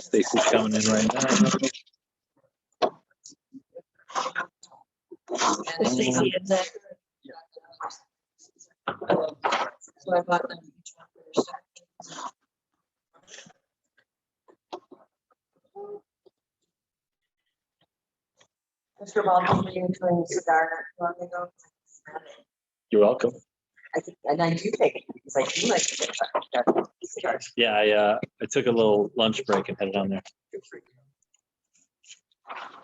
Stacy's coming in right now. Stacy is there. So I bought them each one for their stuff. Mr. Baldwin, were you enjoying the cigar not long ago? You're welcome. I think, and I do take it because I do like cigars. Yeah, I took a little lunch break and had it on there.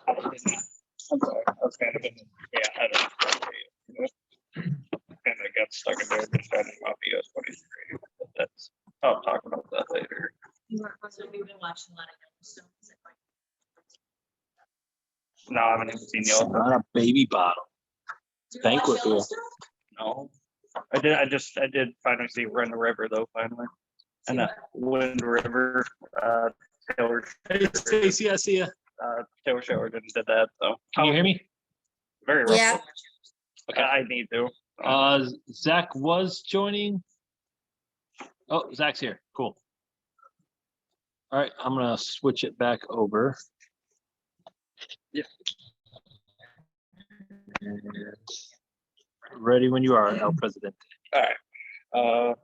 I'm sorry, I was kind of in, yeah, I don't know. And I got stuck in there just trying to off US 23. But that's, I'll talk about that later. We've been watching a lot of Yellowstone. No, I haven't even seen It's Yellowstone. not a baby bottle. Banquet beer. No. I did finally see Run the River though, finally. And Wind River, Taylor. Hey, Stacy, I see you. Taylor Sheridan did that, so. Can you hear me? Very rough. Yeah. Okay, I need to. Zach was joining. Oh, Zach's here. Cool. All right, I'm gonna switch it back over. Yep. And ready when you are, El Presidente. All right.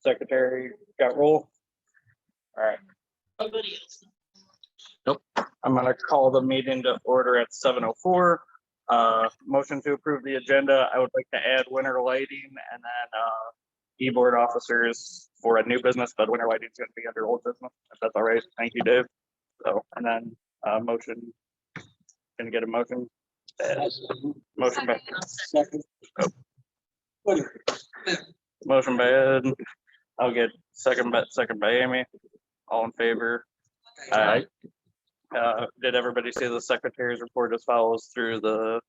Secretary got roll. All right. Nobody else. Nope. I'm gonna call the meeting to order at 7:04. Motion to approve the agenda. I would like to add winter lighting and then e-board officers for a new business, but winter lighting is gonna be under old business, if that's all right. Thank you, Dave. So, and then motion, can get a motion? Motion by Second. Motion by Ed. I'll get second by Amy. All in favor? Aye. Did everybody see the secretary's report as follows through the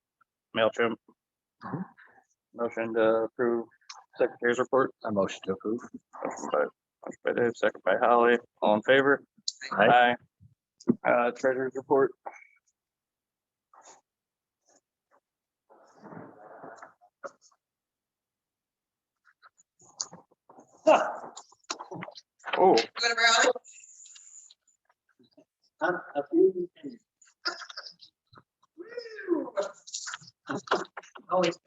MailChimp? Motion to approve secretary's report. A motion to approve. Motion by Dave, second by Holly. All in favor? Aye. Aye. Treasurer's report. Oh, Always.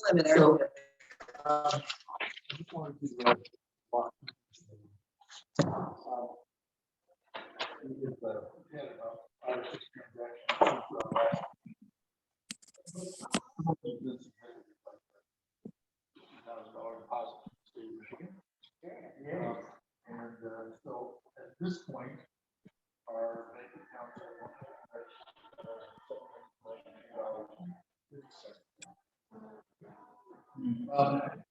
Limit there. So at this point, our bank accounts are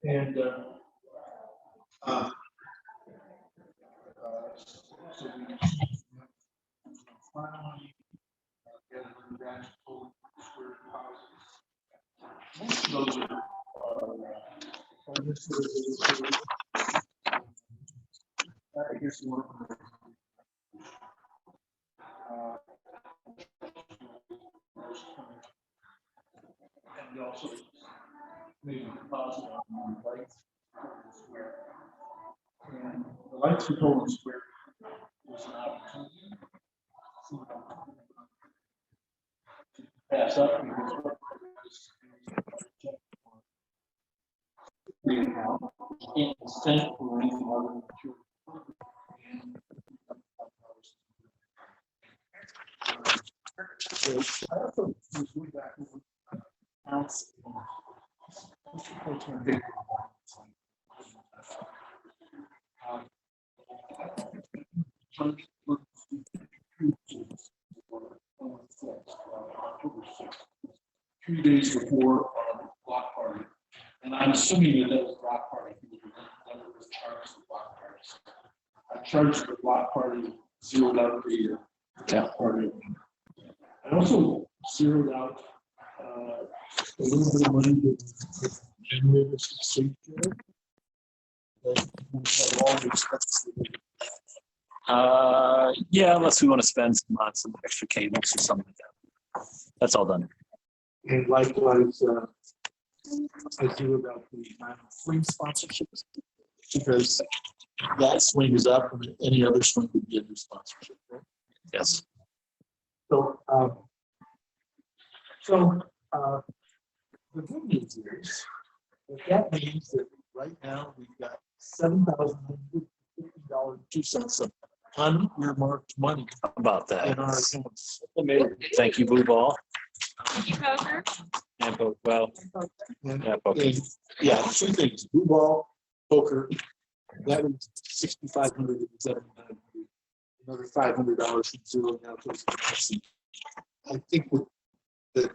and so we finally get a branch full square houses. Most of those are here's one. And we also made a deposit on the lights in Square. And the lights for Poland Square was an opportunity to pass up because what in instead for anything other than pure. So I also was going back over accounts. Few days before our block party, and I'm assuming that was block party. Never was charged the block parties. I charged the block party, zeroed out the block party. I also zeroed out a little bit of money that generated some safety. Yeah, unless we want to spend some on some extra cables or something like that. That's all done. And likewise, I zeroed out the amount of free sponsorships because that swing is up, and any other swing would be a new sponsorship. Right? Yes. So, the good news is that means that right now we've got $7,150.02 of unearmarked money About in that. our accounts. Thank you, Blue Ball. Poker. And well, And- yeah, okay. and, yeah, two things, blue ball, poker, that was 6,500 and 7,900. Another $500 from zero now goes to Pepsi. I think that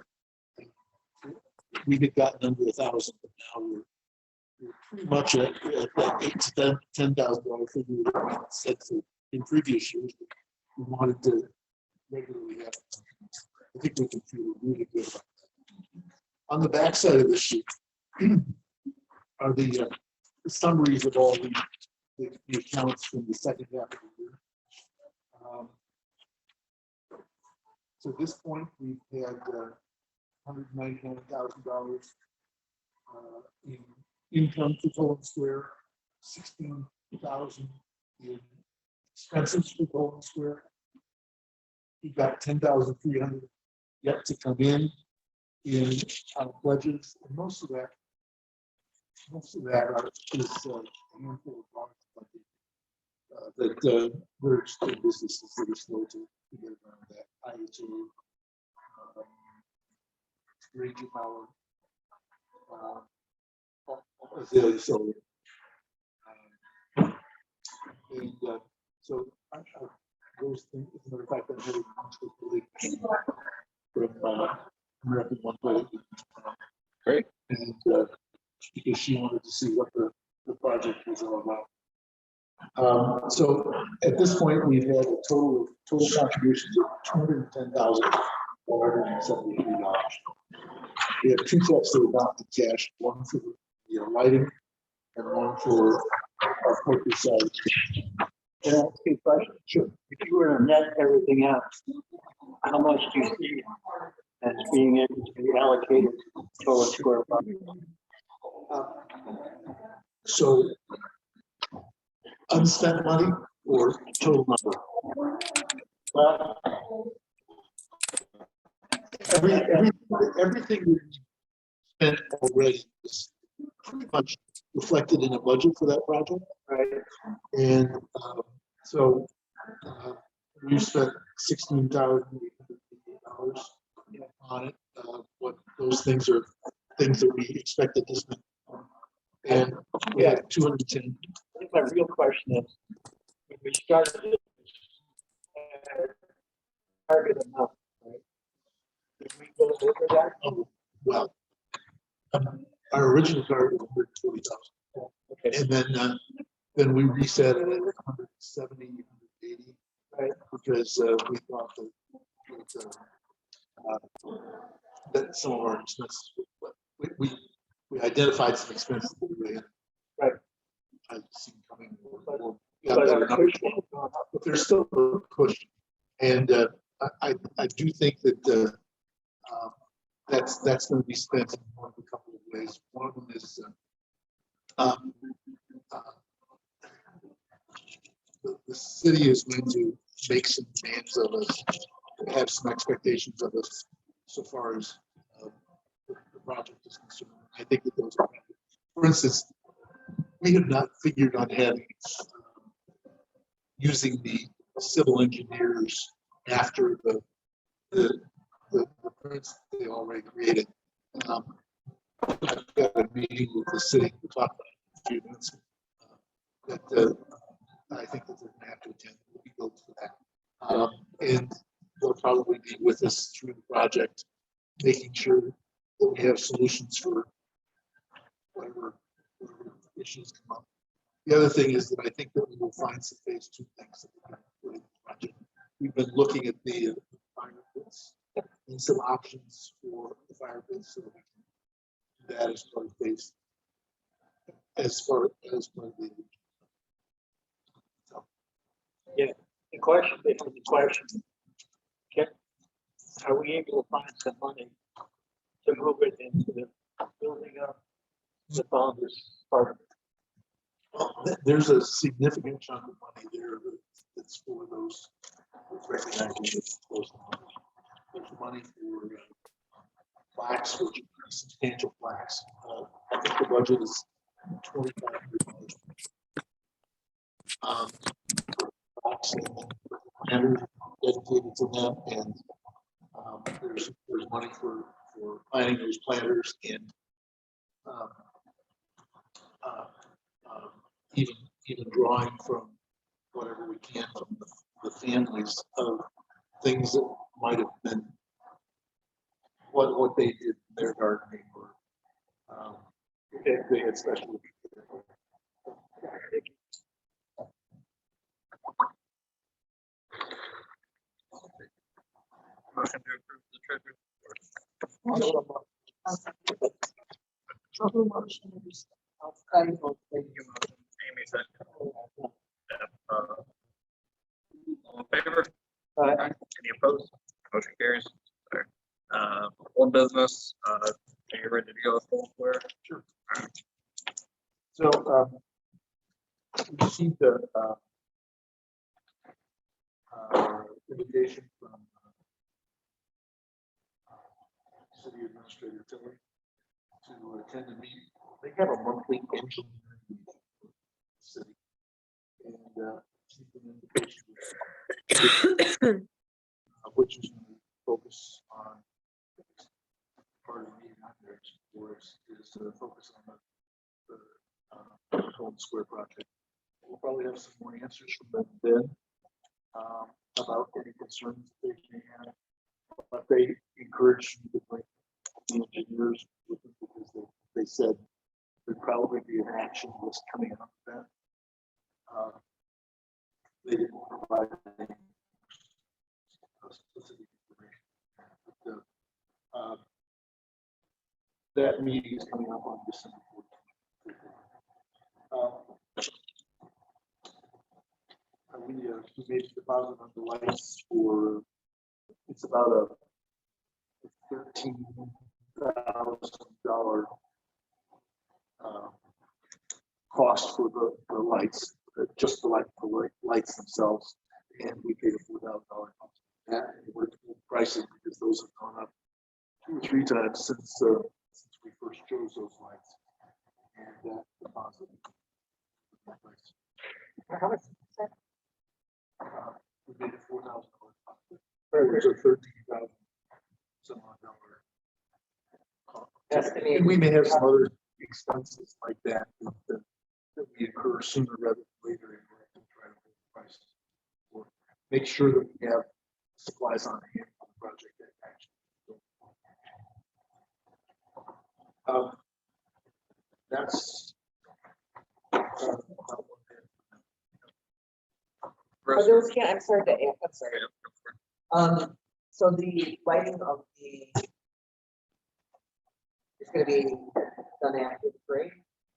we had gotten under 1,000, but now we're pretty much at that $8,000 to $10,000 figure that we said in previous years. We wanted to regularly have. I think we can feel really good about that. On the backside of the sheet are the summaries of all the accounts from the second half of the year. So at this point, we've had $199,000 in income to Poland Square, 16,000 in expenses for Poland Square. We've got 10,300 yet to come in pledges, and most of that is a handful of products that we're still businesses that are slow to get around that. IHA, Raging Power, Azalea Solar. And so those things, as a matter of fact, I'm really from American One Way. Great. And because she wanted to see what the project was all about. So at this point, we've had a total contributions of $210,473. We have two checks that are not in cash, one for the lighting and one for our poker side. Can I ask you a question? Sure. If you were to net everything out, how much do you see as being able to be allocated to a square project? So unspent money or total number? Well, Everything we spent already is pretty much reflected in a budget for that project. right, And so we spent $16,800 on it. What those things are things that we expected to spend. And we had 210. I think my real question is, when we started this, target enough, right? Did we go over that? Oh, well, our original target was 140,000. Okay, And then we reset it at 170, 180, right, because we thought that some of our expenses, we identified some expenses that we had. Right. I've seen coming. But Better our numbers, cushion is going up. but there's still a cushion. And I do think that that's going to be spent in one of a couple of ways. One of them is the city is going to make some demands of us, have some expectations of us so far as the project is concerned. I think that those are, for instance, we have not figured on having using the civil engineers after the prints they already created. I've got a meeting with the city to talk about it in a few minutes. That I think that they're going to have to attend. We'll be built for that. And they'll probably be with us through the project, making sure that we have solutions for whatever issues come up. The other thing is that I think that we will find some phase 2 things that we can put in the project. We've been looking at the fire pits and some options for the fire pits, so that we can do that as part of phase, as part of the. So, The question becomes the question, are we able to find some money to move it into the building up the founders part of it? Well, there's a significant chunk of money there that's for those recognizing those. There's money for plaques, which are substantial plaques. I think the budget is $2,500. Plaques and dedicated to them, and there's money for planting those planters and um, uh, even drawing from whatever we can from the families of things that might have been what they did in their gardening or if they had special. Motion to approve the treasurer's report. Thank you, motion. Amy said. All in favor? Any opposed? Motion carries. Sorry. Old business, are you ready to go elsewhere? Sure. So we received a invitation from City Administrator Tilley to attend a meeting. They have a monthly engineering meeting in the city, and received an invitation, which is focus on part of the meeting on there is to focus on the Golden Square project. We'll probably have some more answers from them then about any concerns they may have, but they encouraged me to bring the engineers with them because they said there'd probably be an action list coming out of that. They didn't provide any specific information. But, that meeting is coming up on December 14th. We made a deposit on the lights for, it's about a $13,000 cost for the lights, just the lights themselves, and we paid a $4,000 cost. And we're pricing because those have gone up 2 or 3 times since we first chose those lights, and that deposit. How much is that? We made a $4,000 deposit. It was a $13,000 some odd dollar. And we may have some other expenses like that that we incur sooner rather than later, and we're going to try to hold the prices or make sure that we have supplies on hand for the project that actually. That's Are those, I'm sorry to ask, I'm sorry. So the lighting of the is going to be done after the parade?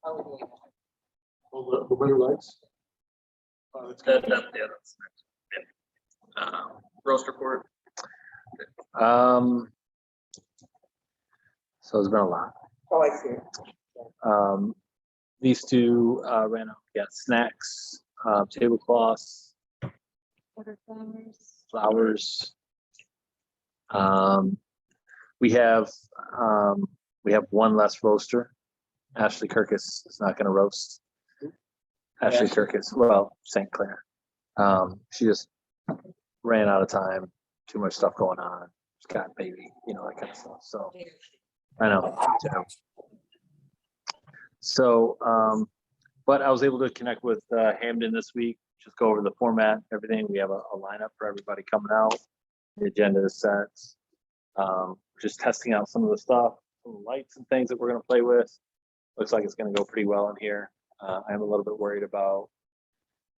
How are we doing that? the winter lights. It's Yeah, that's next. Yeah. Roast report. So there's been a lot. Oh, I see. These two ran out. We got snacks, tablecloths, flowers. We have one less roaster. Ashley Kirkus is not going to roast. Ashley Kirkus, well, St. Clair. She just ran out of time. Too much stuff going on. She's got a baby, that kind of stuff. So I know. So, but I was able to connect with Hamden this week. Just go over the format, everything. We have a lineup for everybody coming out. The agenda is set. Just testing out some of the stuff, some of the lights and things that we're going to play with. Looks like it's going to go pretty well in here. I'm a little bit worried about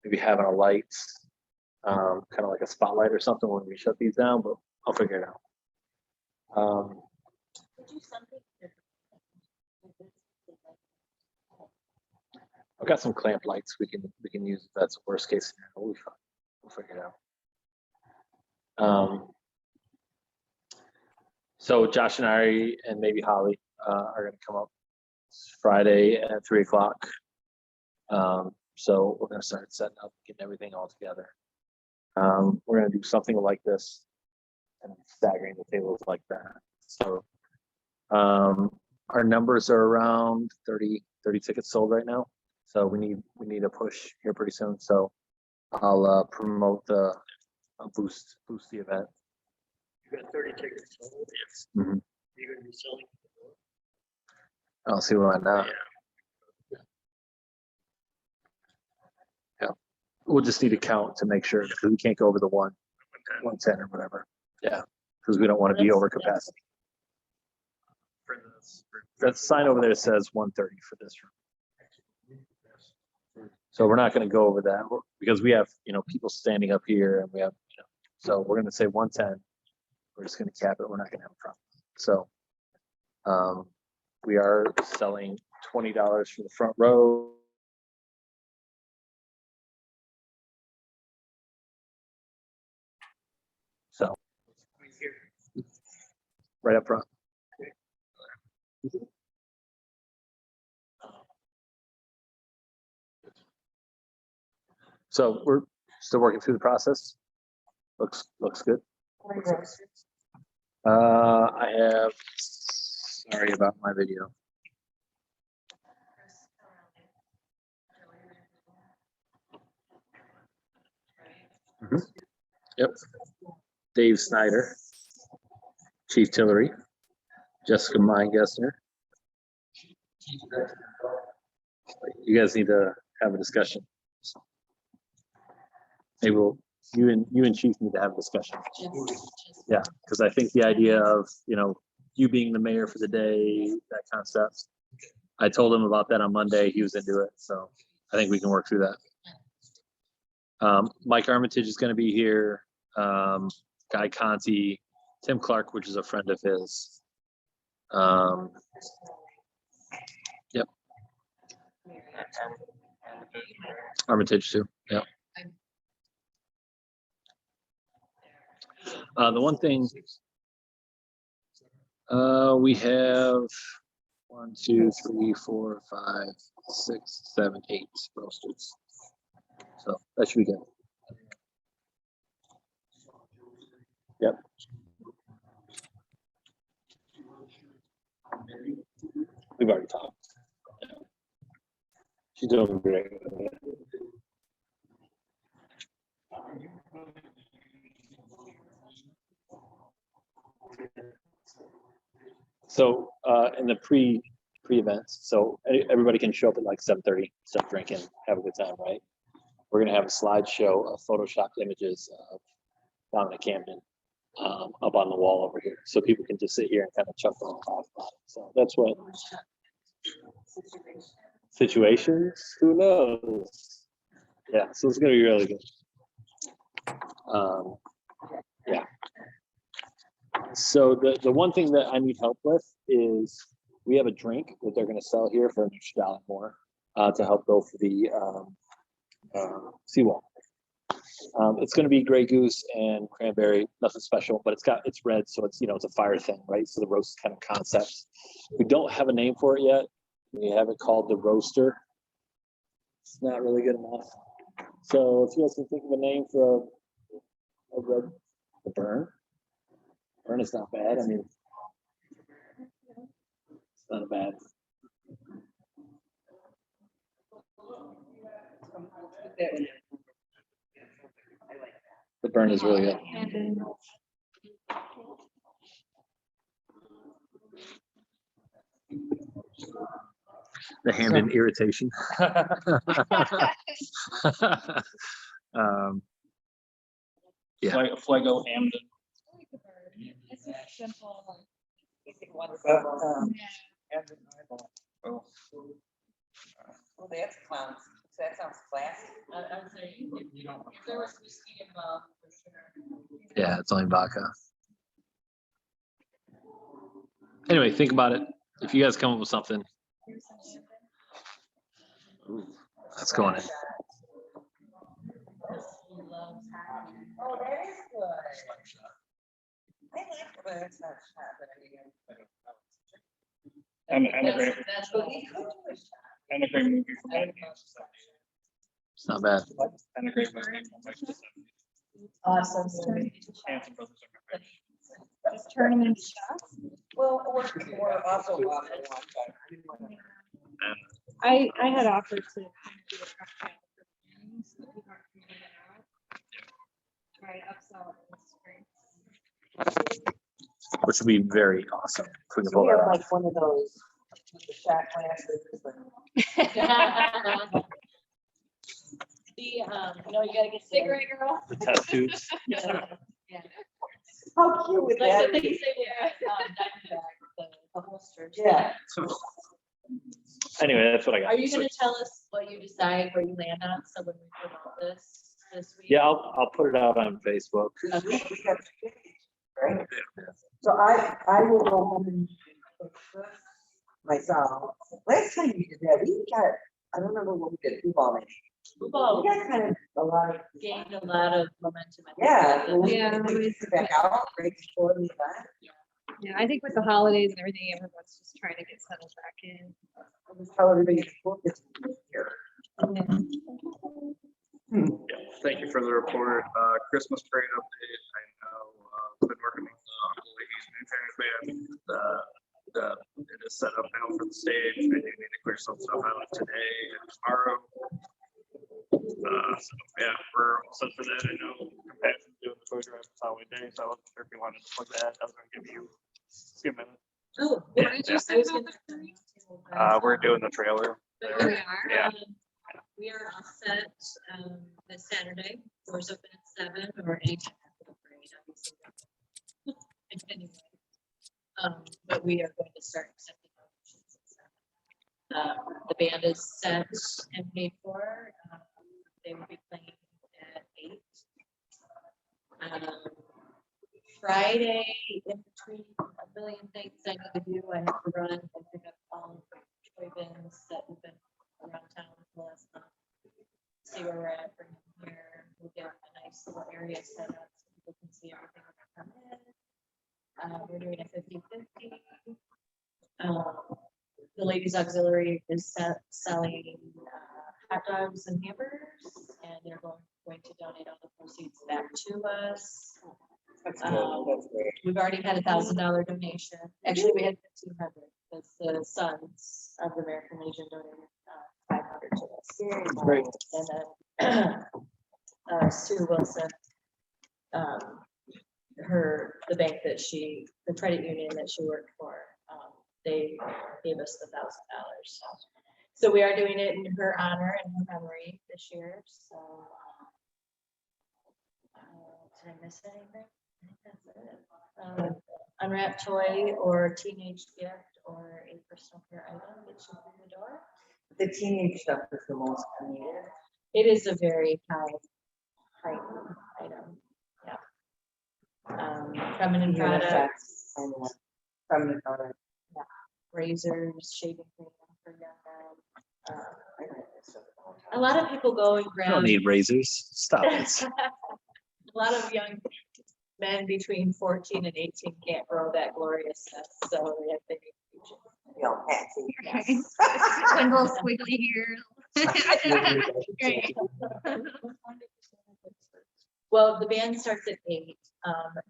maybe having a light, kind of like a spotlight or something when we shut these down, but I'll figure it out. I've got some clamp lights we can use if that's the worst case scenario. We'll figure it out. So Josh and I and maybe Holly are going to come up Friday at 3 o'clock So we're gonna start setting up, getting everything all together. We're gonna do something like this and staggering the tables like that. So our numbers are around 30 tickets sold right now. So we need a push here pretty soon. So I'll promote the boost the event. You got 30 tickets sold. Yes. Mhm. You're gonna be selling. I'll see why not. Yeah. We'll just need to count to make sure because we can't go over the 110 or whatever. Yeah. Because we don't want to be over capacity. For this. That sign over there says 130 for this room. So we're not going to go over that because we have, people standing up here and we have, so we're going to say 110. We're just going to cap it. We're not going to have a problem. So we are selling $20 for the front row. So right up front. So we're still working through the process. Looks good. I have, sorry about my video. Yep. Dave Snyder, Chief Tillery, Jessica Meingessner. You guys need to have a discussion. Maybe you and Chief need to have a discussion. Yeah, because I think the idea of, you being the mayor for the day, that concept. I told him about that on Monday. He was into it. So I think we can work through that. Mike Armitage is going to be here. Guy Conti, Tim Clark, which is a friend of his. Yep. Armitage too. Yep. The one thing we have 1, 2, 3, 4, 5, 6, 7, 8 roasters. So that should be good. Yep. We've already talked. She's doing great. So in the pre-events, so everybody can show up at like 7:30, start drinking, have a good time, right? We're gonna have a slideshow of photoshopped images of Dominic Camden up on the wall over here, so people can just sit here and kind of chuckle and laugh about it. So that's what situations. Who knows? Yeah, so it's gonna be really good. Yeah. So the one thing that I need help with is we have a drink that they're going to sell here for an extra $1 more to help go for the seawall. It's going to be Grey Goose and cranberry, nothing special, but it's red, so it's it's a fire thing, right? So the roast kind of concept. We don't have a name for it yet. We have it called the Roaster. It's not really good enough. So if you guys can think of a name for a red, the burn. Burn is not bad. I mean, it's not bad. The burn is really good. The hand in irritation. Yeah. Flago Hamden. It's a simple. Oh. Oh, that's clowns. That sounds classy. I'm saying, if there was whiskey involved, for sure. Yeah, it's only vodka. Anyway, think about it. If you guys come up with something, ooh, that's going in. Oh, that is good. I like it, but it's not a shot, but I mean. And a great That's what we could do. movie from 1970. It's not bad. And a great memory. Awesome. Hanson brothers are my Just turn them into shots. Well, we're also. And I had offered to. do a cocktail for friends, so people are figuring it out. Try to upsell it in the spring. Which would be very awesome. If we can So pull we that have off. like one of those, the shot glasses. No, you gotta get cigarette girl. The test tubes. Yeah. How cute would Like that the be? things they wear, Diamondback, the holsters. Yeah. Anyway, that's what I got. Are you gonna tell us what you decide where you land on, so when we promote this week? Yeah, I'll put it out on Facebook. This week we got two days, right? So I will go home and fix this myself. Last time we did that, we got, I don't remember what we did, football maybe. Football We got kind of a lot of. gained a lot of momentum. I think. Yeah. Yeah. We get back out, right before the event. Yeah, I think with the holidays and everything, everyone's just trying to get settled back in. I'll just tell everybody to book this here. Thank you for the report. Christmas parade update. I know, been working with the ladies and band. It is set up now for the stage. I do need to clear some stuff out today and tomorrow. So yeah, we're all set for that. I know Compassion's doing the toy drive this holiday day, so I wasn't sure if you wanted to plug that. I was gonna give you a few minutes. Oh, Yeah, did yeah. you say about We're doing the trailer. There there. we are. Yeah. We are all set, this Saturday, doors open at 7 or anytime after the parade, obviously. Anyway. But we are going to start accepting donations at 7. The band is set and paid for, they will be playing at 8. Friday, in between a million things I need to do, I have to run and pick up all the toy bins that have been around town for the last month. See where we're at, bring them here, we'll get a nice little area set up so people can see everything when they come in. We're doing a 50/50. The ladies auxiliary is selling hot dogs and hamburgers, and they're going to donate all the proceeds back to us. That's good, that's great. We've already had $1,000 donation. Actually, we had 1,500, because the Sons of the American Legion donated 500 to us. Great. And then Sue Wilson, the bank that the credit union that she worked for, they gave us the $1,000. So we are doing it in her honor and her memory this year. So did I miss anything? I think that's it. Unwrapped toy or teenage gift or a personal care item gets you through the door. The teenage stuff is the most needed. It is a very high item. Yeah. Feminine products, Feminine products. razors, shaving cream for young men. A lot of people go and You grab. don't need razors. Stop it. A lot of young men between 14 and 18 can't grow that glorious stuff, so they have to make future. You know, Patsy. Yes. One little squiggly here. Great. Well, the band starts at 8.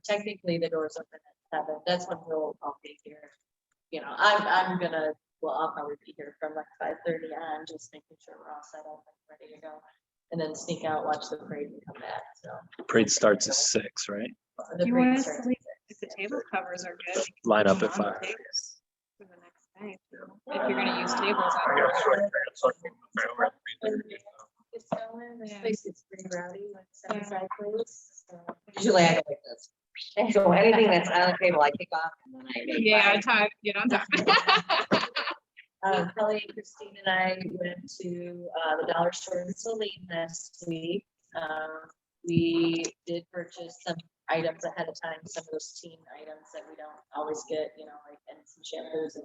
Technically, the doors open at 7. That's when we'll all be here. You know, I'm gonna. Well, I'll probably be here from like 5:30 on, just making sure we're all set up and ready to go, and then sneak out, watch the parade, and come back. So Parade starts at 6, right? the You parade want us starts to at leave, 6. if the table covers are good. we can Line up put at them on 5. the tables for the next day, too. If you're gonna use tables. I got stuck in the trailer at 3:30, so. It's going. This place gets pretty rowdy, like Sunnyside place. So. Usually I go like this. So anything that's on the table, I pick off and then I make. Yeah, mine. get on top. Kelly, Christine, and I went to the dollar store in Saline last week. We did purchase some items ahead of time, some of those teen items that we don't always get, you know, like and some shampoos and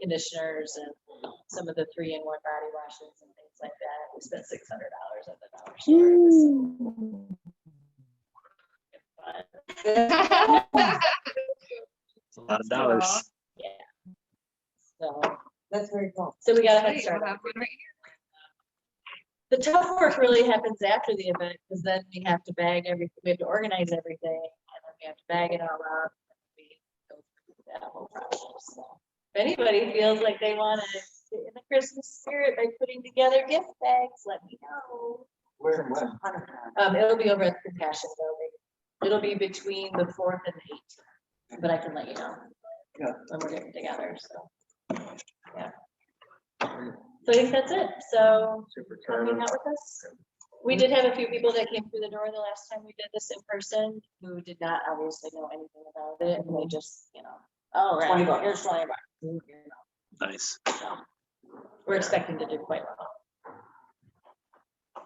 conditioners and some of the 3-in-1 body washes and things like that. We spent $600 at the dollar store. It's a lot of dollars. Yeah. So That's very cool. we got a head Great, start. we'll have one right The tough work really happens after the event, because then we have to bag everything, we have to organize everything, and then we have to bag it all up. And we go through that whole process. So, if anybody feels like they want to get in the Christmas spirit by putting together gift bags, let me know. Where and when? It'll be over at the Compassion Building. It'll be between the 4th and the 18th, but I can let you know. Yeah. When we're getting together, so, yeah. So I think that's it, so come hang out with us. We did have a few people that came through the door the last time we did this in person, who did not obviously know anything about it, and they just, oh, right, 20 bucks. here's 20 bucks. Nice. So, we're expecting to do quite well.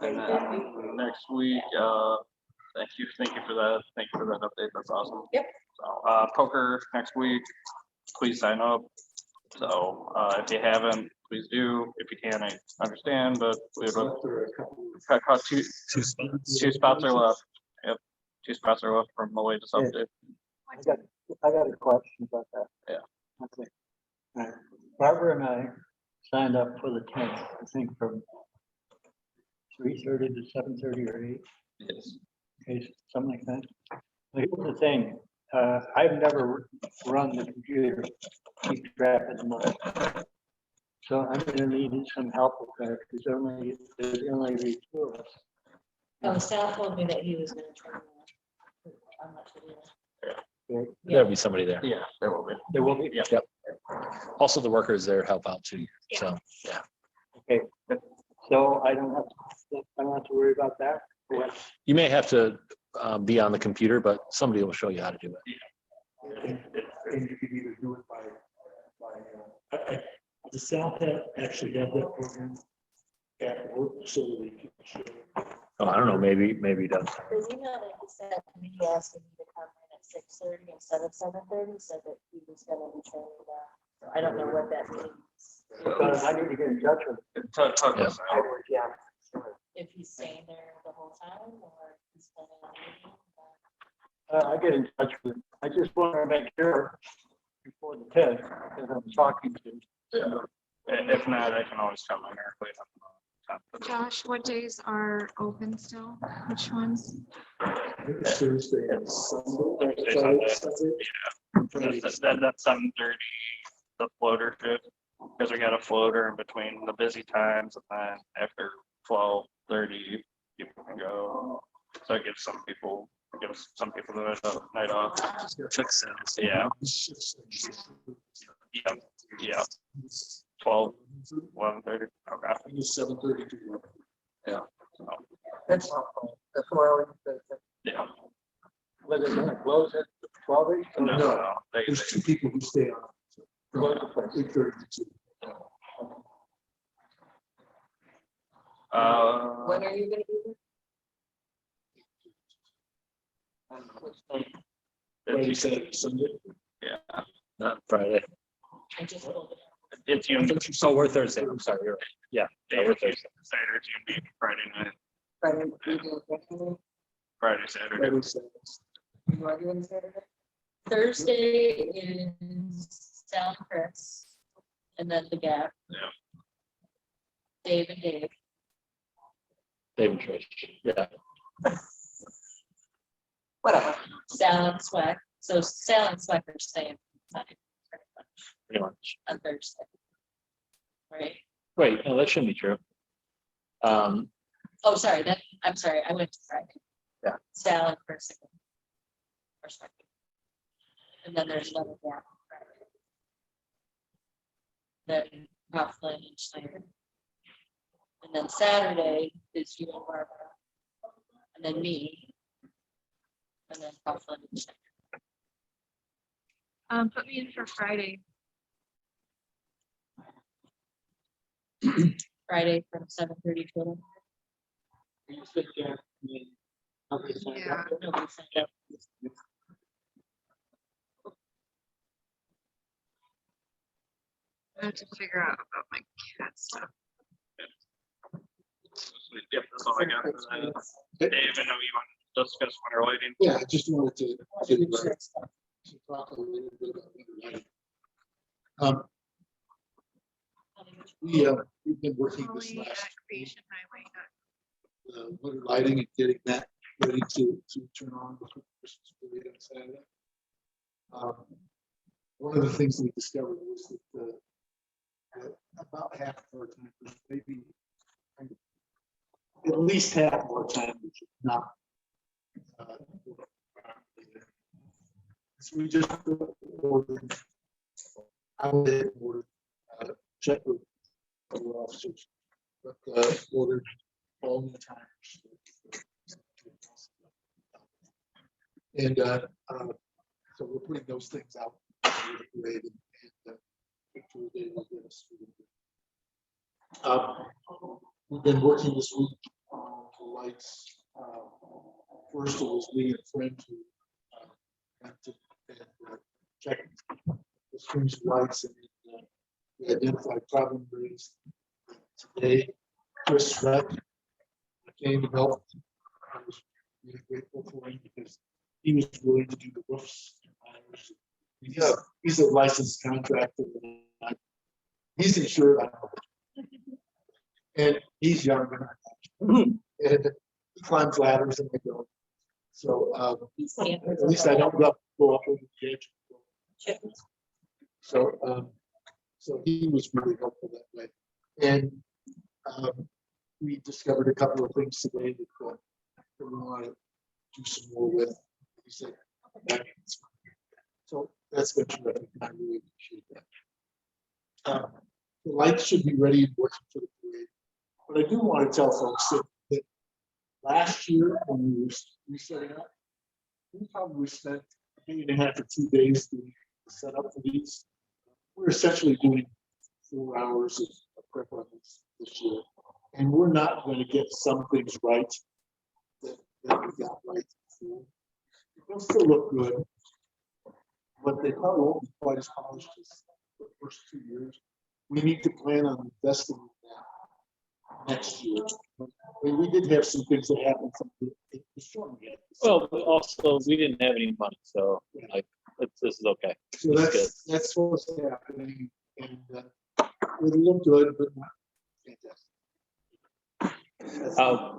And then next week, thank you for that. Thank you for that update. That's awesome. Yep. So, poker next week, please sign up. So, if you haven't, please do. If you can, I understand, but we have two spots are left. Yep, 2 spots are left from the latest update. I got a question about that. Yeah. Okay. All right. Barbara and I signed up for the 10th, I think from 3:30 to 7:30 or 8, Yes. okay, something like that. But here's the thing, I've never run the computer, keep track of the money. So I'm gonna need some help with that, because there's only 2 of us. Oh, Sal told me that he was gonna try to. I'm not sure. Okay? There'll be somebody there. Yeah, there will be. There will be? Yep. Also, the workers there help out too. So, yeah. Okay, so I don't have to worry about that? You may have to be on the computer, but somebody will show you how to do it. And you could either do it by, the South actually have that program at work, so they can show. Oh, I don't know, maybe he does. The email that he sent me asking me to come in at 6:30 instead of 7:30 said that he was gonna be training that. So I don't know what that means. I need to get in touch with him. Talk Yeah. us out. Yeah. If he's staying there the whole time or if he's planning on leaving. I get in touch with him. I just want to make sure before the 10th that I'm talking to. If not, I can always come in there. Josh, what days are open still? Which ones? It's Thursday and Sunday. Thursday, Friday. That's 7:30, the floater shift, because we got a floater in between the busy times, and then after 12:30, people can go. So it gives some people the night off. Fix sense. Yeah, yeah, 12, 11:30, okay. It's 7:30 to. That's helpful. That's why I always say that. Yeah, Whether it's gonna close at 12? no, There's 2 people who stay on. From 8:30 to 2. When are you gonna be there? Friday, Saturday, Sunday. yeah, Not Friday. I just pulled it. it's usually Oh, we're Thursday. I'm sorry. You're right. Yeah. We're Thursday. Saturday, Tuesday, Friday night, Friday, evening, Saturday? Friday, Saturday. Friday, Saturday. You are doing Saturday? Thursday is Sal and Chris, and then the Gap. Yeah. Dave and Dave. David Trish. Yeah. Whatever. Sal and Sweck. So Sal and Sweck are staying time pretty much Pretty much. on Thursday. Right? Wait, no, that shouldn't be true. Oh, sorry, I'm sorry, I went to Friday. Yeah. Sal and Chris. Or Sweck. And then there's another Gap on Friday. Then Coughlin and Schneider. And then Saturday is you and Barbara. And then me. And then Coughlin and Schneider. Put me in for Friday. Friday from 7:30 to 11. You sit there, I mean, nobody signed up. Nobody signed up. I have to figure out about my cat stuff. Yep, that's all I got for that. Dave, I know you want to discuss winter lighting. Yeah, I just wanted to talk a little bit about winter lighting. We've been working this Holly last. at creationhighway.com. winter lighting and getting that ready to turn on before Christmas parade on Saturday. One of the things we discovered was that about half of our time, maybe at least half of our time, which is not. So we just ordered. I would order, check with other officers, but ordered all the time. And so we're putting those things out. Hopefully they will get us through. We've been working this week on the lights. First, it was me and a friend who went to check the strings of lights and we identified problem areas. Today, Chris Reck came to help. I was really grateful for him because he was willing to do the roofs. He's a licensed contractor. He's insured. And he's younger. And he climbs ladders and they go. So at least I don't go up over the edge. So so he was really helpful that way. And we discovered a couple of things today that we want to do some more with. He said, so that's what you recommend. I really appreciate that. The lights should be ready and working for the parade. But I do want to tell folks that last year when we were resetting up, we probably spent a day and a half or 2 days doing the setup for these. We're essentially doing 4 hours of prep on this year. And we're not going to get some things right that we got right before. They'll still look good, but they probably won't be quite as polished as the first 2 years. We need to plan on investing in that next year. I mean, we did have some things that happened from the storm. Well, but also, we didn't have any money, so like, this is okay. So that's what's happening, and it looked good, but not fantastic.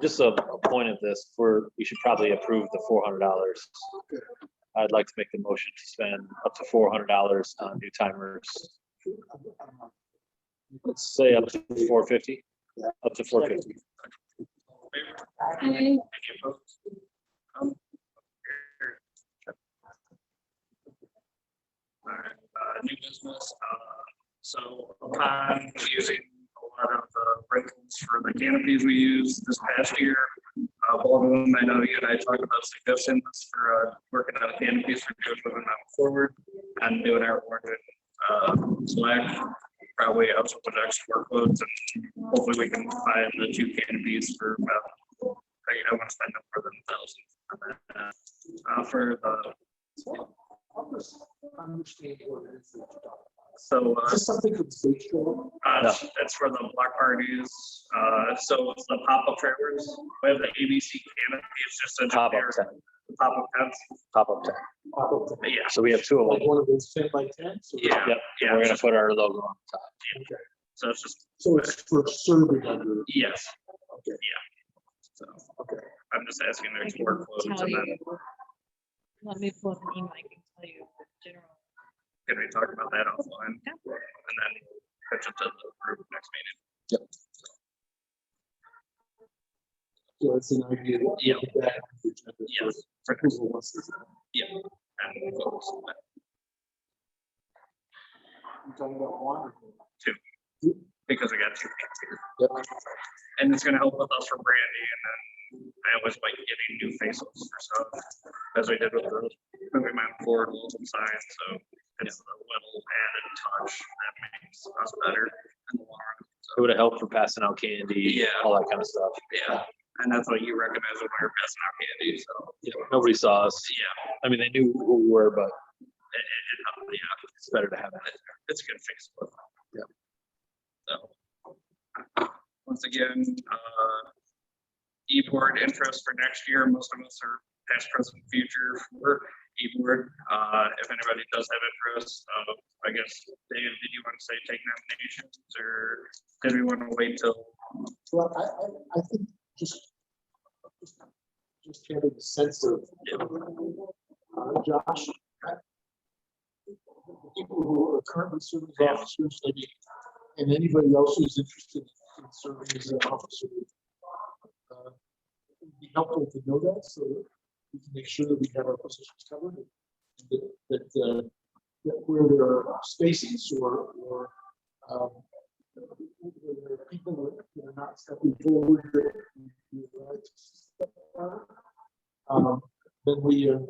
Just a point of this, we should probably approve the $400. I'd like to make the motion to spend up to $400 on new timers. Let's say up to 450. Up to 450. Any opposed? All right, new business. So upon using a lot of the rentals for the canopies we used this past year, both of them, I know you and I talked about suggestions for working on canopies for good moving forward and doing our work in Slack. Probably have some next workloads and hopefully we can find the 2 canopies for about, I want to spend more than 1,000 for the. Understand what it is that you're talking about. So Is this something from stage show? it's for the block parties. So it's the pop-up trailers. We have the ABC canopy. It's just a Pop-up generic tent. pop-up tents. Pop-up tent. Yeah. So we have 2 of Like them. one of those 10 by 10s? Yeah. Yep. Yeah. We're gonna put our logo on top. So it's just, So it's for serving under. yes. Okay. So Okay. I'm just asking I there's can workloads tell and then you. Let me pull up an email, I can tell you the general. can we talk about that offline? Yeah. And then pitch it to the group next meeting. So it's an idea. That Yeah. that on the agenda Yes. for approval once this is done. Yeah. And we'll focus on that. You're talking about one? Because we got 2 kids here. Yep. And it's gonna help with us for branding and then I always like getting new faces for stuff, as we did with the moving my forward welcome sign, so it's a little added touch that makes us better in the long run. It would have helped for passing out candy, Yeah. all that kind of stuff. Yeah, and that's what you recognize when we were passing out candy, so. Yeah, nobody saw us. Yeah, I mean, they knew who we were, but yeah, it's better to have it. it's a good face. Yeah. So. Once again, e-board interest for next year. Most of us are past, present, future for e-board. If anybody does have interest, I guess, Dave, did you want to say take nominations or did we want to wait till? Well, I think just having a sense of Josh. People who are currently serving as officers, maybe, and anybody else who's interested in serving as an officer. It'd be helpful to know that so that we can make sure that we have our positions covered. And that where there are spaces or where there are people that are not stepping forward, that we would like to step forward, then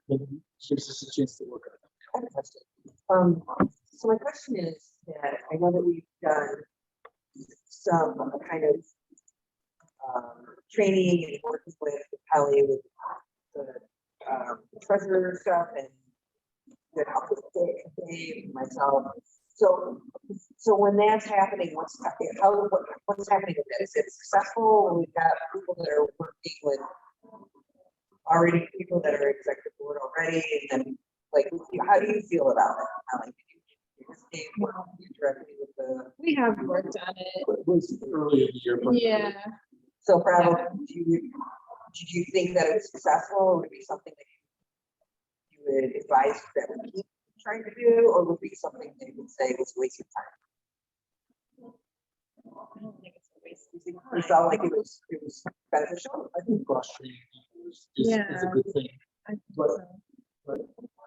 then gives us a chance to work on it. I have a question. So my question is that I know that we've done some kind of training and working with Kelly with the treasurer stuff and the help with Dave, myself. So when that's happening, what's happening with that? Is it successful? We've got people that are working with already people that are executive board already, and then like, how do you feel about it? How, like, did you work directly with the? We have worked on it. But it was early in the year. but- Yeah. So probably, did you think that it was successful, or would it be something that you would advise that we keep trying to do, or would it be something that you would say was a waste of time? I don't think it's a waste of You felt like it was beneficial? I think cross training people is a good thing. I think But- so. But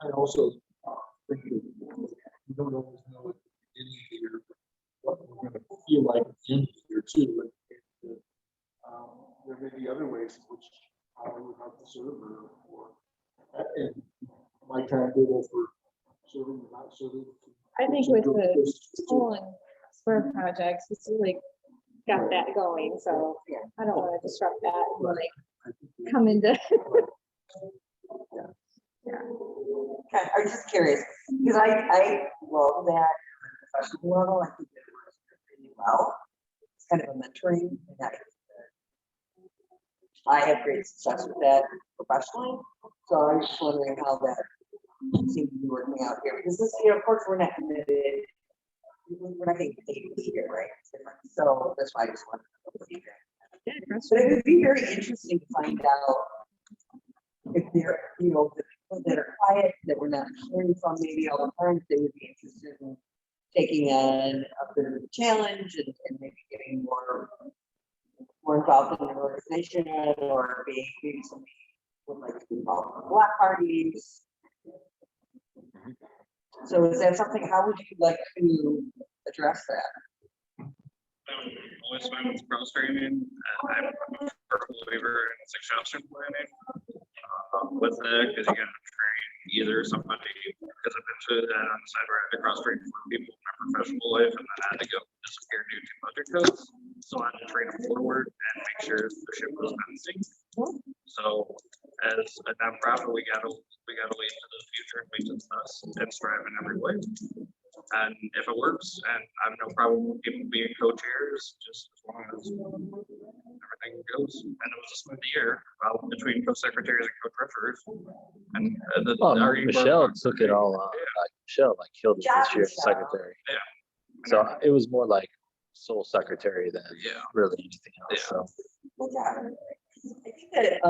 I also think that you don't always know at the beginning of the year what we're going to feel like at the end of the year too. And, there may be other ways in which you have to serve or and my timetable for serving or not serving. I think with the school and spur projects, it's really got that going, so I don't want to disrupt that and like come into. Okay, I'm just curious, because I love that on a professional level, I think it works really well. It's kind of a mentoring, and I have great success with that professionally, so I was just wondering how that seems to be working out here, because this year, of course, we're not committed. We're not getting paid this year, right? It's different. So that's why I just wanted to know the feedback. But it would be very interesting to find out if they're, the people that are quiet, that we're not hearing from maybe all the time, if they would be interested in taking on a bit of a challenge and maybe getting more involved in the organization, or maybe somebody would like to be involved in block parties. So is that something, how would you like to address that? Always fine with cross training. I'm a firm believer in succession planning with it, because you got to train either somebody, because I've been through that on the side where I had to cross train for people in my professional life, and then I had to go disappear due to budget cuts. So I had to train them forward and make sure the ship was balancing. So as a nonprofit, we gotta lead to the future and lead to success and strive in every way. And if it works, and I have no problem with people being co-chairs, just as long as everything goes. And it was a smooth year between co-secretaries and co-treasurers. And Michelle took it all on. Like Michelle killed it this year as secretary. Yeah. So it was more like sole secretary than Yeah. really anything else. Yeah. So Well, yeah, I think that,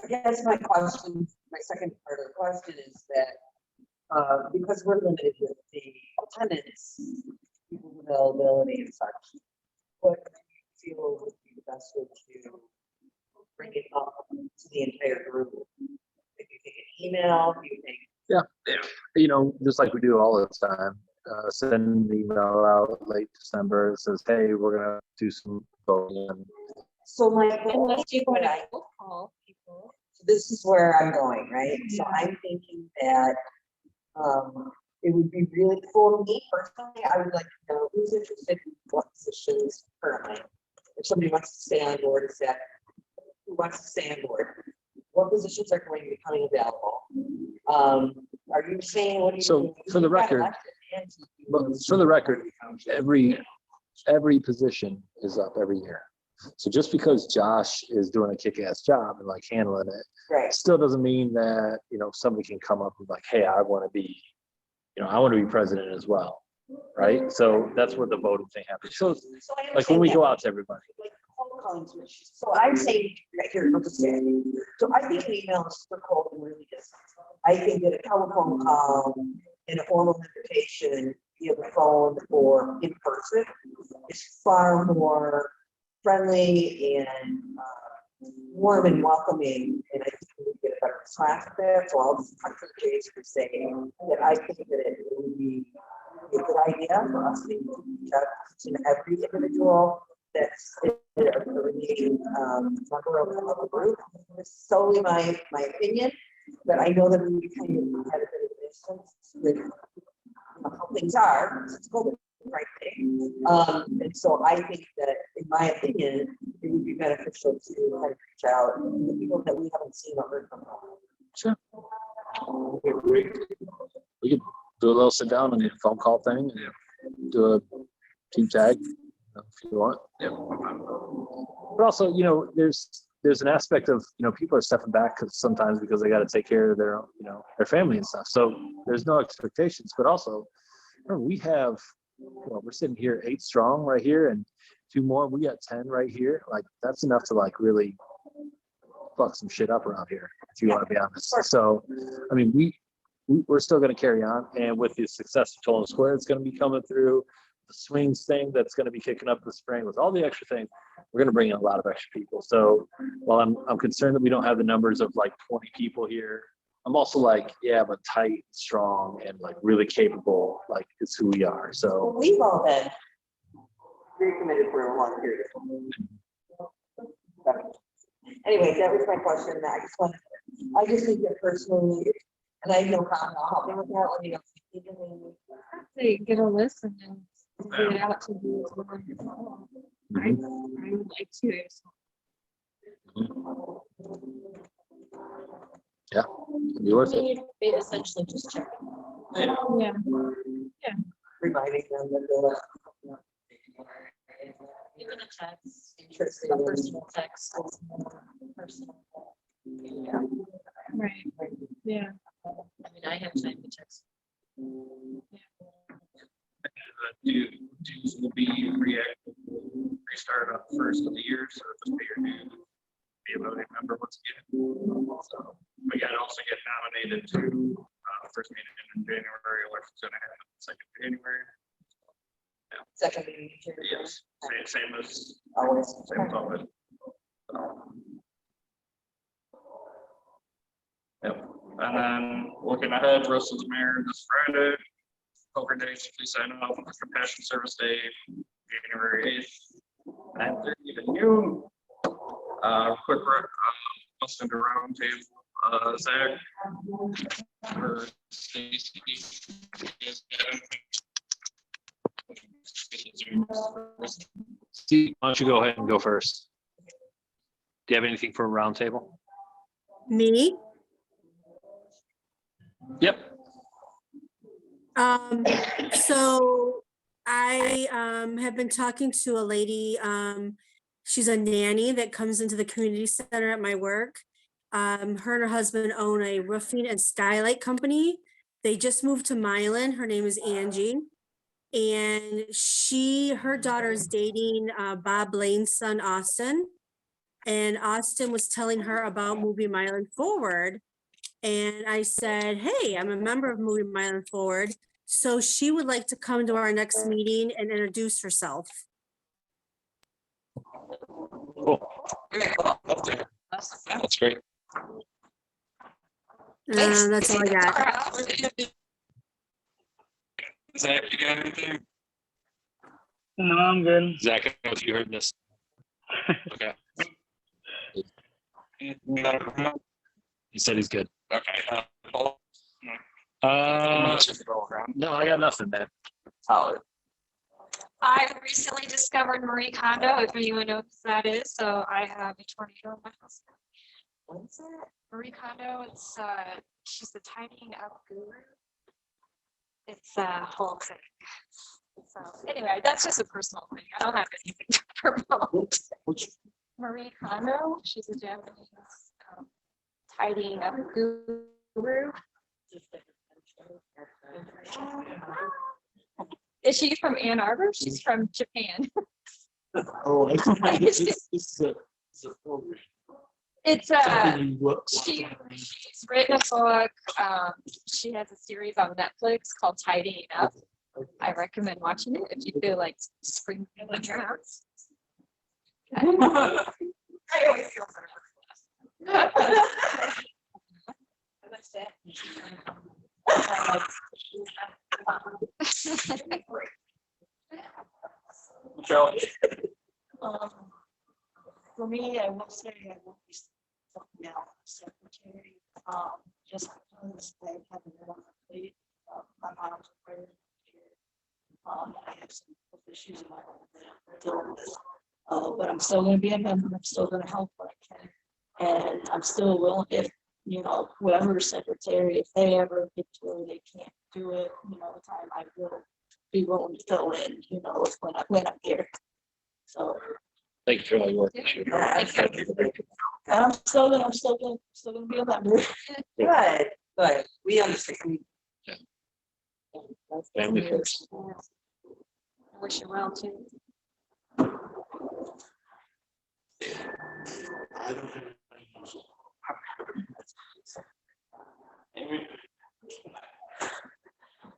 I guess my question, my second part of the question is that, because we're limited with the attendance, people's availability and such, what do you feel would be the best way to bring it up to the entire group? If you think an email, do you think? just like we do all the time, send an email out late December that says, hey, we're gonna do some voting. So my. Unless you want to call people. So this is where I'm going, right? So I'm thinking that it would be really cool. Me personally, I would like to know who's interested in what positions currently. If somebody wants to stay on board, is that who wants to stay on board? What positions are going to be coming available? Are you saying what do you? So, for the you got record- elected and But for the record, every position is up every year. So just because Josh is doing a kick-ass job and handling it, Right. still doesn't mean that, somebody can come up and hey, I want to be president as well. Right. So that's where the voting thing happens. So So I when we understand go that. out to everybody. Like phone calling to, so I'm saying, here, I'll just say, so I think an email is super cold and really just, I think that a telephone call and a formal invitation via the phone or in person is far more friendly and warm and welcoming, and I think we would get a better response to that. So I'll just cut to the chase for saying that I think that it would be a good idea for us to reach out to every individual that's a member of the group. It's solely my opinion, but I know that we kind of had a bit of distance with how things are since COVID, right? And so I think that, in my opinion, it would be beneficial to kind of reach out to the people that we haven't seen or heard from. Sure. We could do a little sit down and a phone call thing, and do a team tag if you want. Yeah. But also, there's an aspect of, people are stepping back sometimes because they got to take care of their, their family and stuff. So there's no expectations, but also, we have, we're sitting here 8 strong right here and 2 more. We got 10 right here. Like, that's enough to really fuck some shit up around here, if you want to be honest. So, I mean, we're still going to carry on, and with the success of Tolan Square, it's going to be coming through. The swings thing that's going to be kicking up the spring with all the extra things, we're going to bring in a lot of extra people. So while I'm concerned that we don't have the numbers of 20 people here, I'm also but tight, strong, and really capable. It's who we are. So We've all been very committed for a long period. Anyway, that was my question. I just think that personally, and I know how I'll help me with that. Let me know. They get a list and then get it out to you. I would like to. yeah, it'll be worth it. It essentially just check. Yeah. Reminding them that Even a text, Interesting. a personal text is more personal. Right. Yeah. I mean, I have time to text. Dues will be restart on the first of the year, so just pay your dues, be a voting member once again. So, but yeah, also get nominated to first meeting in January, election's gonna happen second of January. Second meeting. Yes, same as Always. same as always. Yep, and then looking ahead, Russell's mayor this Friday. Poker days, please sign off on the Compassion Service Day, January 8th, 9:30 to noon. Quick, listen to round table, Zach. Or Stacy. Steve, why don't you go ahead and go first? Do you have anything for a round table? Me? Yep. So I have been talking to a lady. She's a nanny that comes into the community center at my work. Her and her husband own a roofing and skylight company. They just moved to Milan. Her name is Angie. And her daughter's dating Bob Lane's son, Austin. And Austin was telling her about moving Milan forward. And I said, hey, I'm a member of Moving Milan Forward. So she would like to come to our next meeting and introduce herself. Cool. That's great. That's all I got. Zach, you got anything? No, I'm good. Zach, I don't know if you heard this. Okay. He said he's good. Okay. No, I got nothing, man. I recently discovered Marie Kondo, if anyone knows who that is. So I have a tornado in my house. What is it? Marie Kondo. It's she's the tidying up guru. It's a whole thing. So anyway, that's just a personal thing. I don't have anything to promote. Marie Kondo. She's a Japanese tidying up guru. Is she from Ann Arbor? She's from Japan. Oh, this is a program. It's Something you look- she's written a book. She has a series on Netflix called Tidying Up. I recommend watching it if you feel like spring in your house. I always feel better. Michelle, For me, I will say I won't be stepping down as secretary, just because I have a lot on my plate. My mom's a prayer here. I have some health issues in my home that I'm dealing with. But I'm still gonna be a member, I'm still gonna help what I can. And I'm still willing, if, you know, whoever's secretary, if they ever get to where they can't do it, you know, the time I will be willing to fill in, you know, when I'm here. So. Thank you for all your work this year. And I'm still gonna be a member. Good, good. We understand. Family first. Wish you well too. I don't have any usual.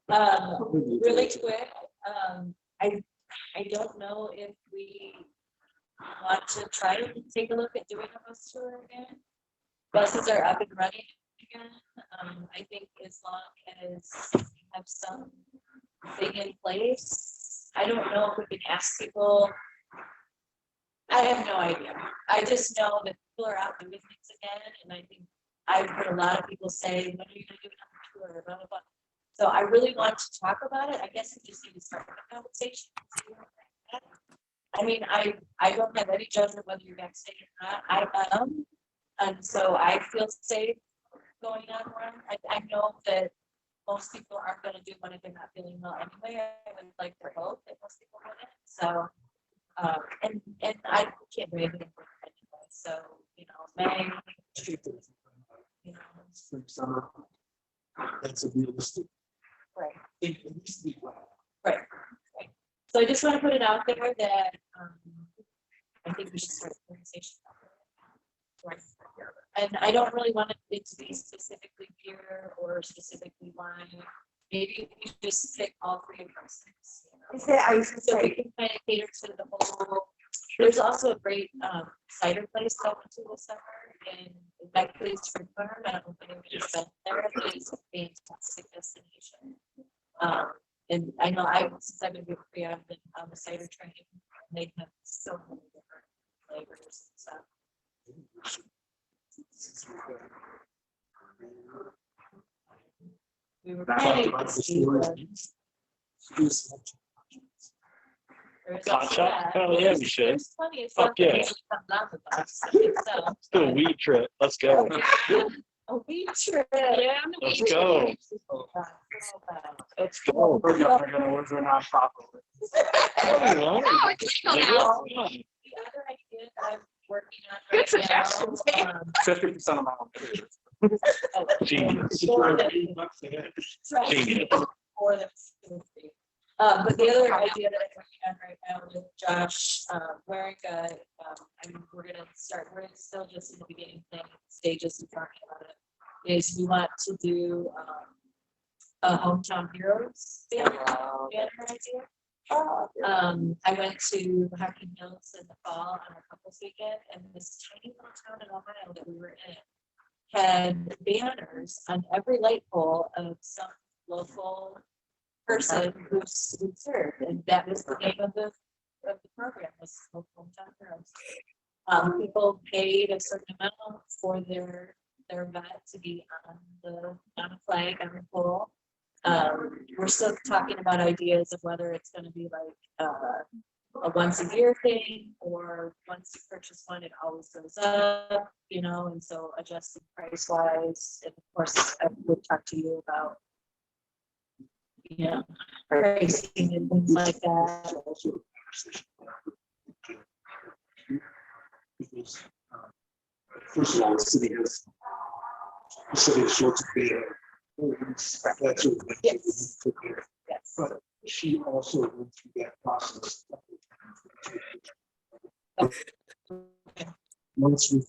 Really quick, I don't know if we want to try to take a look at doing a bus tour again. Buses are up and running again. I think as long as we have some thing in place, I don't know if we can ask people. I have no idea. I just know that people are out doing things again, and I think I've heard a lot of people say, when are you gonna do another tour, blah, blah, blah. So I really want to talk about it. I guess we just need to start the conversation. I mean, I don't have any judgment whether you're vaccinated or not. I am. And so I feel safe going on one. I know that most people aren't gonna do one if they're not feeling well anyway. I would like to hope that most people wouldn't. So, and I can't do anything for it anyway. So, you know, May, you know, Spring, summer. That's a realistic. right. It needs to be planned. Right. So I just want to put it out there that I think we should start the conversation. Right. And I don't really want it to be specifically beer or specifically wine. Maybe we just pick all three of those things. Is that, I was gonna So we say, can kind of cater to the whole. There's also a great cider place I went to this summer in Beckley's Fruit Farm. I don't know if anybody's been there. It's a fantastic destination. And I know since I've been with free, I've been on the cider train. They have so many different flavors and stuff. We were planning to see Hot shot? Oh, yeah, we should. There's plenty of Fuck stuff that yeah. usually comes on the bus. I think so. Let's do a weed trip. Let's go. A weed trip. Yeah. Let's go. Let's go. we're gonna work on our properly. Oh, it's still Like, out. yeah. The other idea that I'm working on Good right suggestions. now. 50% of my own. Genius. Genius. For them. But the other idea that I'm working on right now with Josh, Waringa, I mean, we're still just in the beginning stages of talking about it, is we want to do a hometown heroes banner idea. I went to Hocking Hills in the fall on a couples weekend, and this tiny little town in Ohio that we were in had banners on every light pole of some local person who served, and that was the name of the program, was Hometown Heroes. People paid a certain amount for their vet to be on a flag on the pole. We're still talking about ideas of whether it's going to be like a once a year thing, or once you purchase one, it always goes up, you know, and so adjusting price wise. And of course, I would talk to you about, you know, pricing and things like that. Because, first of all, the city has short to pay. That's what we Yes. took care of. Yes. But she also went through that process. once with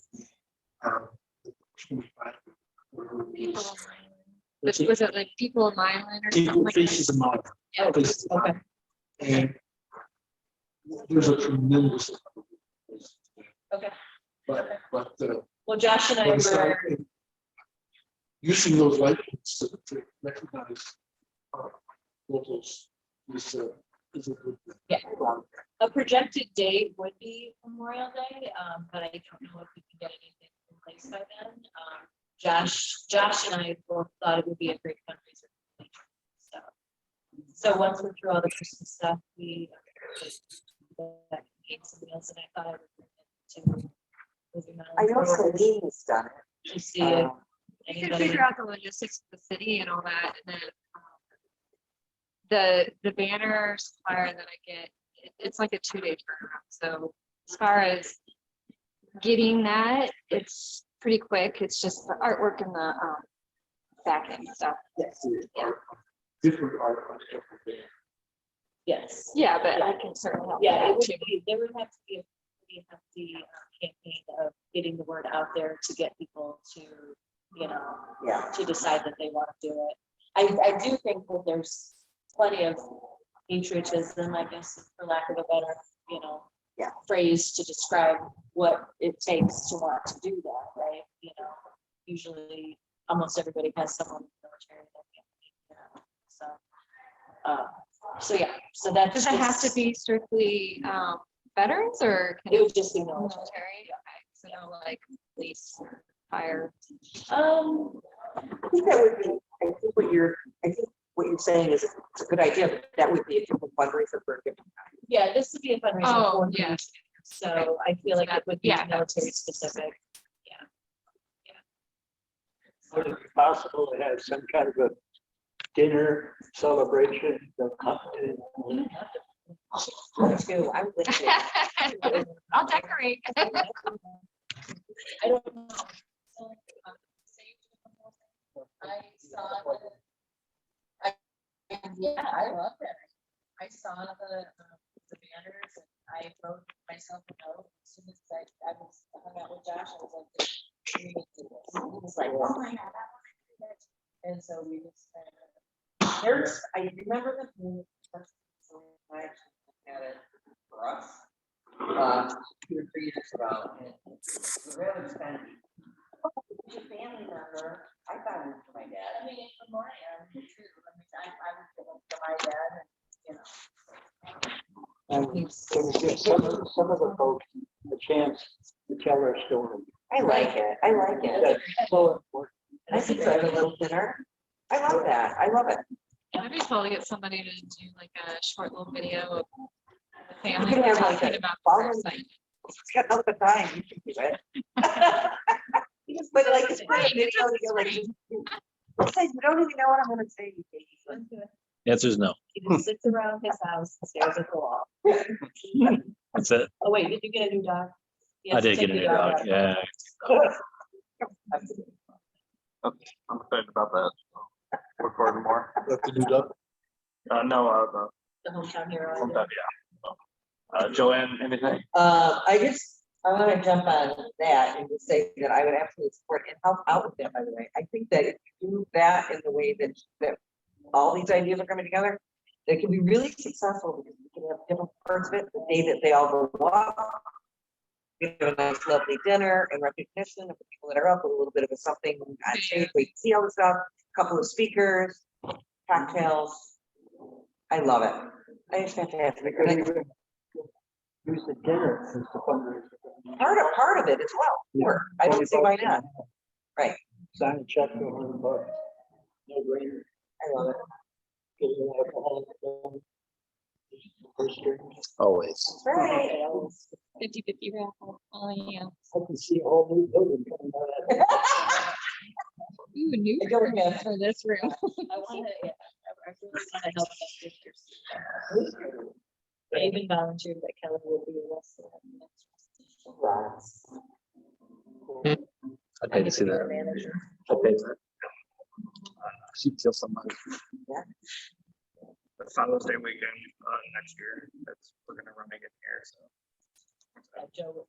the 25, whatever it People is. of Milan. Was it like people of Milan or something Equal like that? faces of mine. Yeah. Faces of Okay. mine. And there's a tremendous. Okay. But, Well, Josh and I but it's not- were, using those lights to recognize locals is a good thing. Yeah. a projected date would be Memorial Day, but I don't know if we can get anything in place by then. Josh and I both thought it would be a great fundraiser. So once we're through all the Christmas stuff, we ate some meals, and I thought I would bring it to. I know Celine has done it. To see if You can anybody. figure out the logistics of the city and all that, and then the banner supplier that I get, it's like a 2-day turnaround. So as far as getting that, it's pretty quick. It's just the artwork and the back end stuff. Yes. Yeah. Different art on every day. Yes. Yeah, but I can certainly help. Yeah, it with would that too. be, there would have to be a pretty hefty campaign of getting the word out there to get people to, Yeah. to decide that they want to do it. I do think that there's plenty of patriotism, I guess, for lack of a better, Yeah. phrase to describe what it takes to want to do that, right? Usually almost everybody has someone in the military that so yeah, so that's. Does it have to be strictly veterans or can It would just be military. military? Okay, so no like police, fire. I think that would be, I think what you're saying is it's a good idea, but that would be a different fundraiser for a different time. Yeah, this would be a fundraiser. Oh, for yeah. police. So I feel like it would be Yeah, military specific. Would it be possible to have some kind of a dinner celebration of company? Me too, I would like to. I'll decorate. I don't know. I saw I love that. I saw the banners and I wrote myself a note as soon as I was hung out with Josh. I was like, "We need to do this." He was like, "Oh my God, I want to do that." And so we just I remember the. I had it for us. 2 or 3 years ago. And it was rather expensive. It's a family member. I thought it was for my dad. I mean, for more, too. I would give them to my dad, And to give some of the folks a chance to tell their story. I like it. I like it. That's so important. I think I have a little dinner. I love that. I love it. It'd be cool to get somebody to do like a short little video of the You family can have like talking a about follow- their site. It's got nothing but time. You can do it. But like, it's great. Video, you're like, besides, you don't even know what I'm gonna say. The answer is no. he just sits around his house and stares at the wall. That's it. Oh, wait, did you get a new dog? I did get a new dog. out. Yeah. I'm excited about that. Look forward to more. Let the new dog. No, The hometown hero. sometime, yeah. Joanne, anything? I want to jump on that and just say that I would absolutely support and help out with that, by the way. I think that if you do that in the way that all these ideas are coming together, it can be really successful because we can have different parts of it, the day that they all go up. We have a nice lovely dinner and recognition of the people that are up with a little bit of a something on stage, we can see all the stuff, couple of speakers, cocktails. I love it. I think it's fantastic. We could even use the dinner as the fundraiser. Part of it as well. Sure. I don't see why not. Right. Sign a check for $100. No brainer. I love it. Get a little alcohol. First drink. Always. Right. 50-50 raffle. Oh, yeah. I can see a whole new building coming out of that. Ooh, new I don't permit for this room. I want to, I really want to help them this year. I even volunteered that Kelly would be with us. I'd pay to see that. I'd pay for it. She'd kill somebody. The Father's Day weekend next year. We're gonna run it here, so. Joe,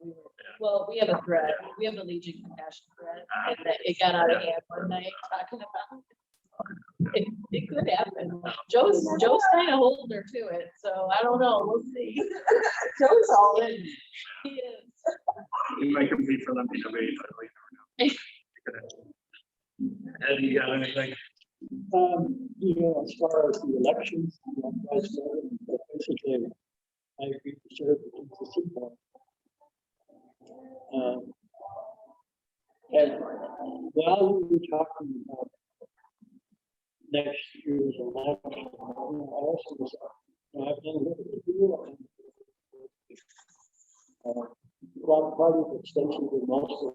well, we have a thread, we have a Legion Compassion thread, and that it got out of hand one night talking about. It could happen. Joe's kind of holding her to it, so I don't know, we'll see. Joe's all in. He is. You might compete for them to debate, but we never know. Ed, you got anything? As far as the elections, basically, I agree to serve against the seat. And while we were talking about next year's election, I also was, I've done a little bit of deal. A lot of parties that stations in most of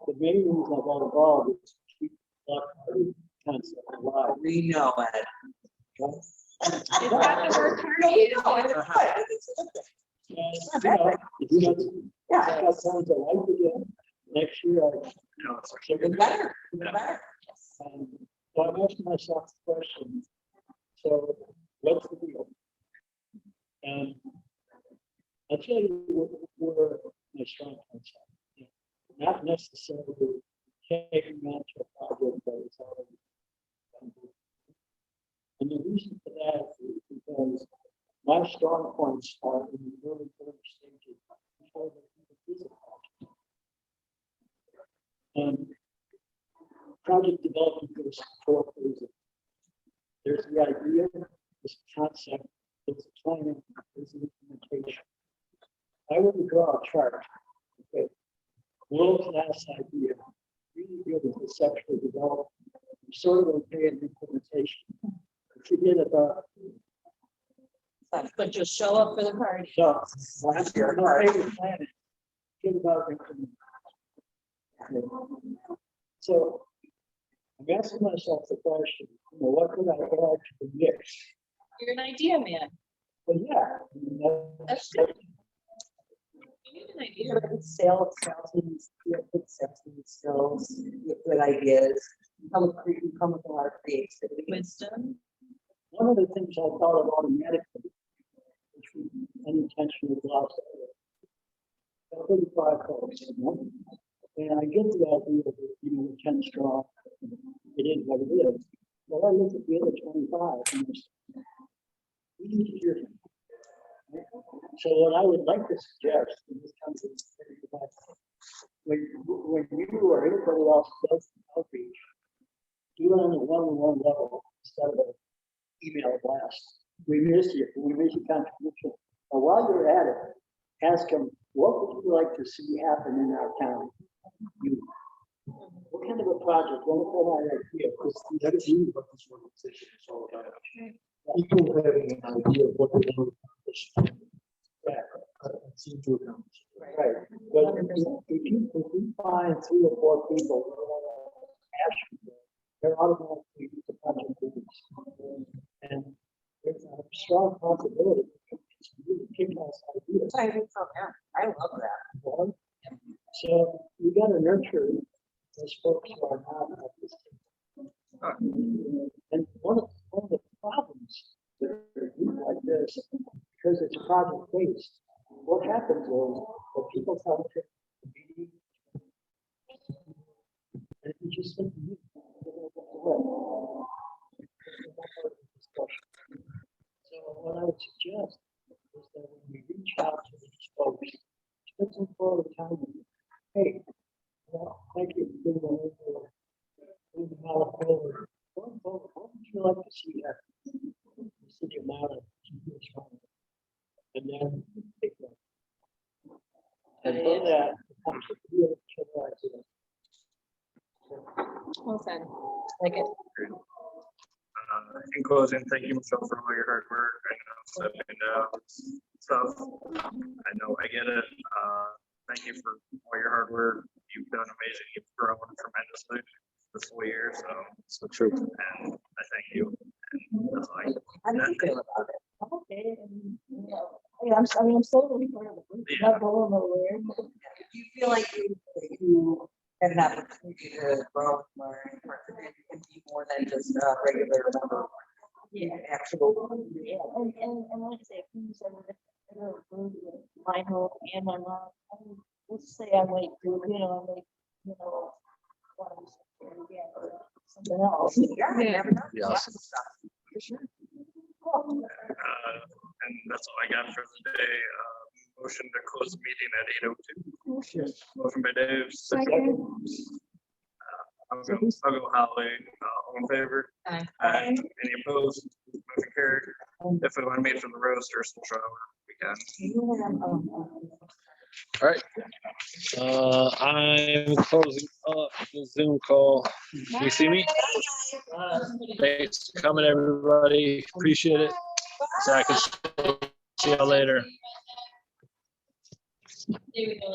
the main reason I got involved is to keep block party concept alive. We know it. It's got the word party. Yeah. I got time to life again. Next year, Even better, even better. So I'm asking myself the question, so what's the deal? And I'll tell you where my strong points are. Not necessarily taking on to a project that is already complete. And the reason for that is because my strong points are in the early stages before they even is a project. Project development goes through 4 phases. There's the idea, there's the concept, there's the planning, there's the implementation. I would draw a chart. Okay, world-class idea, really good and conceptually developed, sort of okay in implementation. Forget about. But just show up for the party. So, last year, no favorite planet. Forget about implementation. Okay. So, I'm asking myself the question, what could I add to the mix? You're an idea man. Well, yeah. I mean, That's good. You need an idea. Salesman skills, you have good salesman skills, you have good ideas, you come with a lot of creativity. Wisdom. one of the things I thought of automatically, which we unintentionally lost. 35 folks, and I get the idea that, 10 strong, it is what it is. Well, I look at the other 25 and we need to hear them. So what I would like to suggest in this country, when you or anybody else does outreach, do it on a one-on-one level instead of an email blast. We miss your contribution. But while you're at it, ask them, what would you like to see happen in our town? What kind of a project? What kind of idea? Because That is really what this organization is all about. People having an idea of what they want to accomplish. Yeah. And seem to accomplish. Right, but if you find 3 or 4 people who are passionate, they're automatically the project leaders. And there's a strong possibility to really kick ass ideas. I think so, yeah, I love that. Right? So we got to nurture those folks who are not at this table. And one of the problems with a group like this, because it's project based, what happens is that people come to the meeting and you just think you So what I would suggest is that when we reach out to these folks, spend some quality time with them. Hey, well, thank you for doing what would you like to see happen? The city of Milan, and then take that. And from that, comes a real killer idea. Well said. Like it. In closing, thank you, Michelle, for all your hard work. I know stuff. I know I get it. Thank you for all your hard work. You've done amazing. You've grown tremendously this whole year. So true. And I thank you. And that's all I. How do you feel about it? Okay, I'm so really proud of it. Not going nowhere. Do you feel like you had an opportunity to grow and learn, or to be more than just a regular member? Yeah. Actual. Yeah, and like I say, My home and my mom. Let's say I like, I like, what I'm saying, yeah, or something else. Yeah, you never know. Yeah. Lots of stuff. For sure. And that's all I got for the day. Motion to close the meeting at 8:02. Motion by Dave. Second. I'll go Holly. All in favor? Aye. Aye. Any opposed? Motion carried. If we want to meet for the roast or some trial, we can. All right. I'm closing up the Zoom call. Can you see me? Thanks for coming, everybody. Appreciate it. Zach, see you later. Here we go.